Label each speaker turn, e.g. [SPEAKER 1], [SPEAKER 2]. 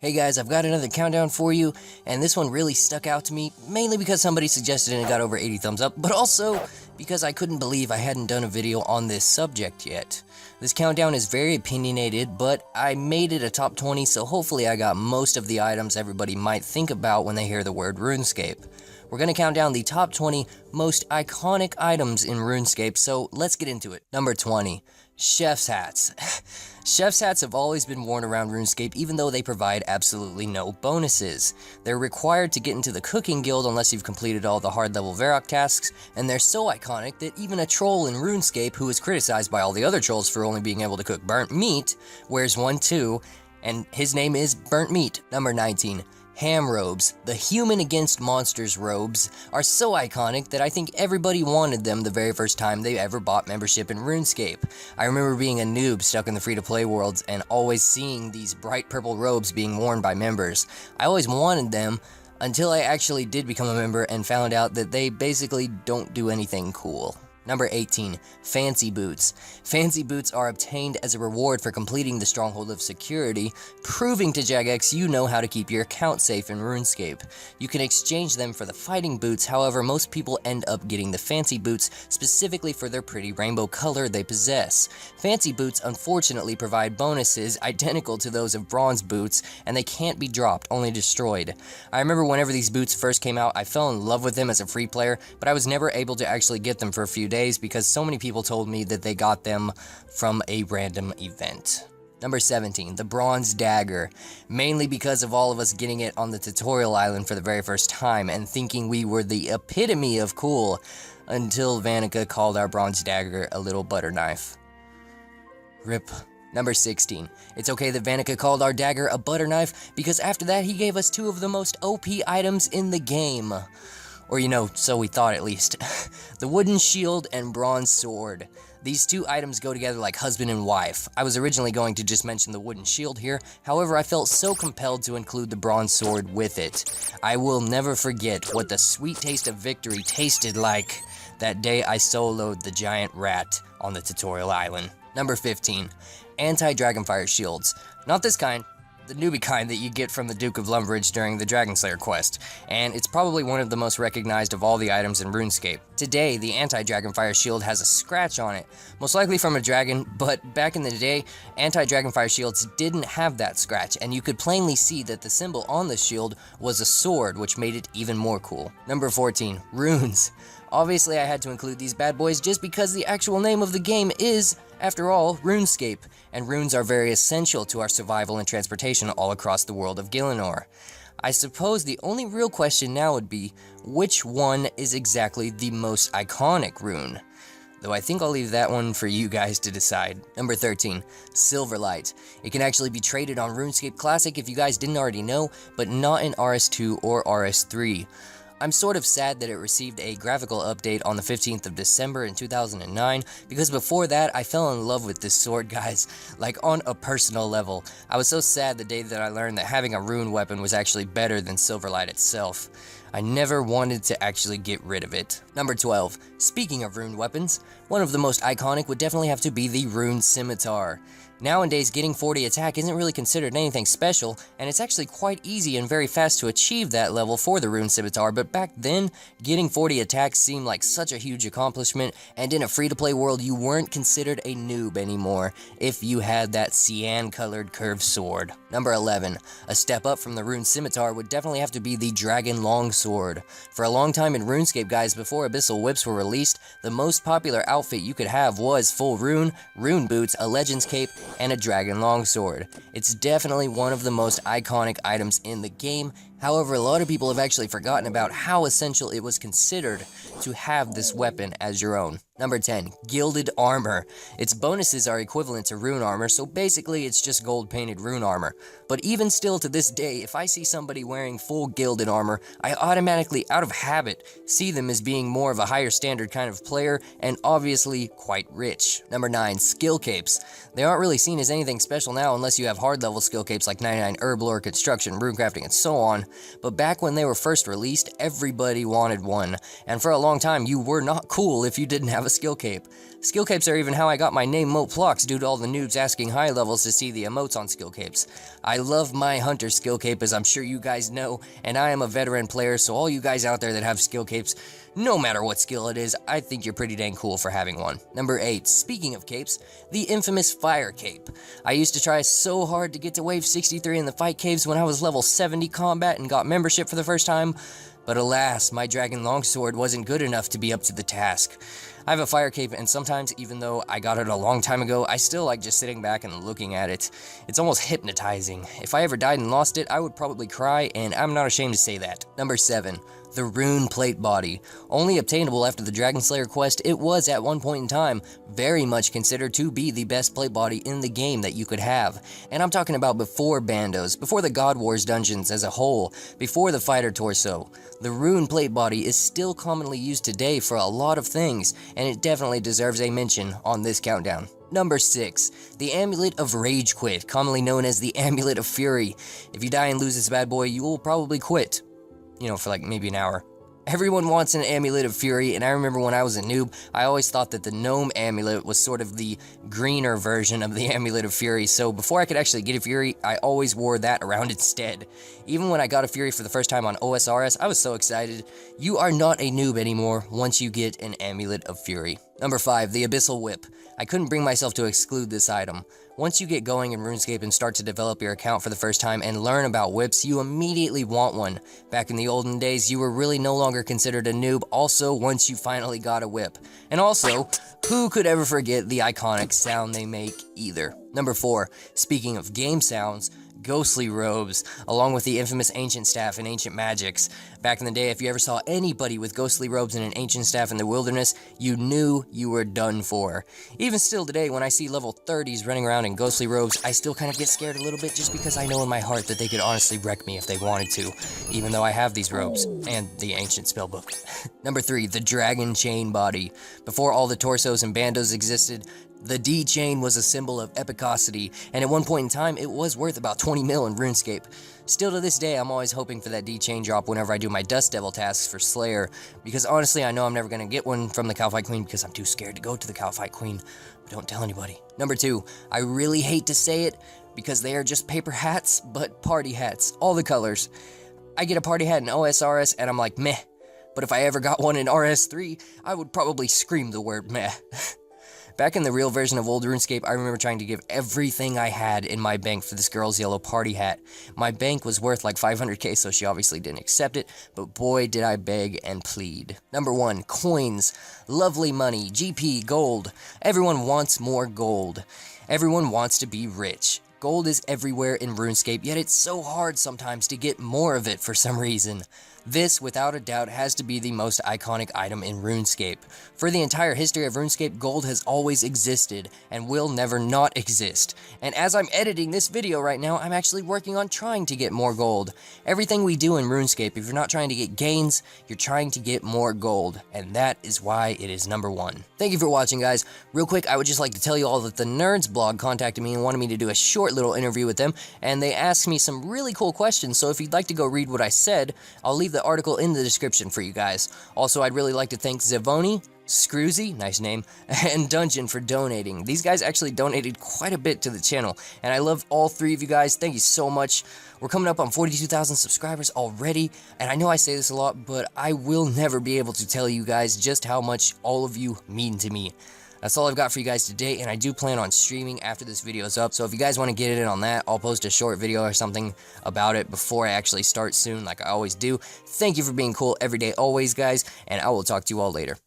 [SPEAKER 1] Hey guys, I've got another countdown for you, and this one really stuck out to me, mainly because somebody suggested it and it got over 80 thumbs up, but also because I couldn't believe I hadn't done a video on this subject yet. This countdown is very opinionated, but I made it a top 20, so hopefully I got most of the items everybody might think about when they hear the word RuneScape. We're going to count down the top 20 most iconic items in RuneScape, so let's get into it. Number 20. Chef's hats. Chef's hats have always been worn around RuneScape even though they provide absolutely no bonuses. They're required to get into the cooking guild unless you've completed all the hard level Varrock tasks, and they're so iconic that even a troll in RuneScape who is criticized by all the other trolls for only being able to cook burnt meat wears one too, and his name is Burnt Meat. Number 19. Ham robes. The human against monsters robes are so iconic that I think everybody wanted them the very first time they ever bought membership in RuneScape. I remember being a noob stuck in the free-to-play worlds and always seeing these bright purple robes being worn by members. I always wanted them until I actually did become a member and found out that they basically don't do anything cool. Number 18. Fancy boots. Fancy boots are obtained as a reward for completing the Stronghold of Security, proving to Jagex you know how to keep your account safe in RuneScape. You can exchange them for the fighting boots, however most people end up getting the fancy boots specifically for their pretty rainbow color they possess. Fancy boots unfortunately provide bonuses identical to those of bronze boots, and they can't be dropped, only destroyed. I remember whenever these boots first came out, I fell in love with them as a free player, but I was never able to actually get them for a few days because so many people told me that they got them from a random event. Number 17, the Bronze Dagger, mainly because of all of us getting it on the tutorial island for the very first time and thinking we were the epitome of cool until Vanica called our Bronze Dagger a little butter knife. RIP. Number 16. It's okay that Vanica called our dagger a butter knife because after that he gave us two of the most OP items in the game. Or, you know, so we thought at least. The wooden shield and bronze sword. These two items go together like husband and wife. I was originally going to just mention the wooden shield here, however I felt so compelled to include the bronze sword with it. I will never forget what the sweet taste of victory tasted like that day I soloed the giant rat on the tutorial island. Number 15. Anti-Dragonfire shields. Not this kind. The newbie kind that you get from the Duke of Lumbridge during the Dragonslayer quest, and it's probably one of the most recognized of all the items in RuneScape. Today, the Anti-Dragonfire shield has a scratch on it, most likely from a dragon, but back in the day, Anti-Dragonfire shields didn't have that scratch, and you could plainly see that the symbol on the shield was a sword, which made it even more cool. Number 14. Runes. Obviously, I had to include these bad boys just because the actual name of the game is, after all, RuneScape, and runes are very essential to our survival and transportation all across the world of Gielinor. I suppose the only real question now would be, which one is exactly the most iconic rune? Though I think I'll leave that one for you guys to decide. Number 13. Silverlight. It can actually be traded on RuneScape Classic if you guys didn't already know, but not in RS2 or RS3. I'm sort of sad that it received a graphical update on the 15th of December in 2009, because before that, I fell in love with this sword, guys, like on a personal level. I was so sad the day that I learned that having a rune weapon was actually better than Silverlight itself. I never wanted to actually get rid of it. Number 12. Speaking of rune weapons, one of the most iconic would definitely have to be the Rune Scimitar. Nowadays, getting 40 attack isn't really considered anything special, and it's actually quite easy and very fast to achieve that level for the Rune Scimitar, but back then, getting 40 attack seemed like such a huge accomplishment, and in a free-to-play world, you weren't considered a noob anymore if you had that cyan-colored curved sword. Number 11. A step up from the Rune Scimitar would definitely have to be the Dragon Longsword. For a long time in RuneScape, guys, before Abyssal Whips were released, the most popular outfit you could have was full rune, rune boots, a Legends cape, and a Dragon Longsword. It's definitely one of the most iconic items in the game. However, a lot of people have actually forgotten about how essential it was considered to have this weapon as your own. Number 10. Gilded Armor. Its bonuses are equivalent to rune armor, so basically it's just gold-painted rune armor. But even still to this day, if I see somebody wearing full gilded armor, I automatically, out of habit, see them as being more of a higher standard kind of player, and obviously quite rich. Number 9. Skill capes. They aren't really seen as anything special now unless you have hard level skill capes like 99 Herblore, Construction, Runecrafting, and so on. but back when they were first released, everybody wanted one, and for a long time you were not cool if you didn't have a skill cape. Skill capes are even how I got my name Mote Plox due to all the noobs asking high levels to see the emotes on skill capes. I love my hunter skill cape, as I'm sure you guys know, and I am a veteran player, so all you guys out there that have skill capes, no matter what skill it is, I think you're pretty dang cool for having one. Number 8, speaking of capes, the infamous fire cape. I used to try so hard to get to wave 63 in the fight caves when I was level 70 combat and got membership for the first time, but alas, my dragon longsword wasn't good enough to be up to the task. I have a fire cape, and sometimes, even though I got it a long time ago, I still like just sitting back and looking at it. It's almost hypnotizing. If I ever died and lost it, I would probably cry, and I'm not ashamed to say that. Number 7. The Rune Plate Body. Only obtainable after the Dragon Slayer quest, it was at one point in time very much considered to be the best plate body in the game that you could have. And I'm talking about before Bandos, before the God Wars dungeons as a whole, before the fighter torso. The Rune Plate Body is still commonly used today for a lot of things, and it definitely deserves a mention on this countdown. Number 6. The Amulet of Rage Quit, commonly known as the Amulet of Fury. If you die and lose this bad boy, you will probably quit. You know, for like maybe an hour. Everyone wants an Amulet of Fury, and I remember when I was a noob, I always thought that the Gnome Amulet was sort of the greener version of the Amulet of Fury, so before I could actually get a Fury, I always wore that around instead. Even when I got a Fury for the first time on OSRS, I was so excited. You are not a noob anymore once you get an Amulet of Fury. Number 5, the Abyssal Whip. I couldn't bring myself to exclude this item. Once you get going in RuneScape and start to develop your account for the first time and learn about whips, you immediately want one. Back in the olden days, you were really no longer considered a noob also once you finally got a whip. And also, who could ever forget the iconic sound they make either? Number 4, speaking of game sounds, ghostly robes, along with the infamous ancient staff and ancient magics. Back in the day, if you ever saw anybody with ghostly robes and an ancient staff in the wilderness, you knew you were done for. Even still today, when I see level 30s running around in ghostly robes, I still kind of get scared a little bit just because I know in my heart that they could honestly wreck me if they wanted to, even though I have these robes and the ancient spellbook. Number 3, the Dragon Chain Body. Before all the torsos and bandos existed, the D chain was a symbol of epicosity, and at one point in time, it was worth about 20 mil in RuneScape. Still to this day, I'm always hoping for that D chain drop whenever I do my Dust Devil tasks for Slayer, because honestly, I know I'm never going to get one from the Cowfight Queen because I'm too scared to go to the Cowfight Queen, but don't tell anybody. Number 2, I really hate to say it, because they are just paper hats, but party hats, all the colors. I get a party hat in OSRS, and I'm like, meh, but if I ever got one in RS3, I would probably scream the word meh. Back in the real version of old RuneScape, I remember trying to give everything I had in my bank for this girl's yellow party hat. My bank was worth like 500k, so she obviously didn't accept it, but boy did I beg and plead. Number 1, coins. Lovely money, GP, gold. Everyone wants more gold. Everyone wants to be rich. Gold is everywhere in RuneScape, yet it's so hard sometimes to get more of it for some reason. This, without a doubt, has to be the most iconic item in RuneScape. For the entire history of RuneScape, gold has always existed, and will never not exist. And as I'm editing this video right now, I'm actually working on trying to get more gold. Everything we do in RuneScape, if you're not trying to get gains, you're trying to get more gold, and that is why it is number 1. Thank you for watching, guys. Real quick, I would just like to tell you all that the Nerds blog contacted me and wanted me to do a short little interview with them, and they asked me some really cool questions, so if you'd like to go read what I said, I'll leave the article in the description for you guys. Also, I'd really like to thank Zevoni, Scroozy, nice name, and Dungeon for donating. These guys actually donated quite a bit to the channel, and I love all 3 of you guys. Thank you so much. We're coming up on 42,000 subscribers already, and I know I say this a lot, but I will never be able to tell you guys just how much all of you mean to me. That's all I've got for you guys today, and I do plan on streaming after this video is up, so if you guys want to get in on that, I'll post a short video or something about it before I actually start soon, like I always do. Thank you for being cool every day, always, guys, and I will talk to you all later.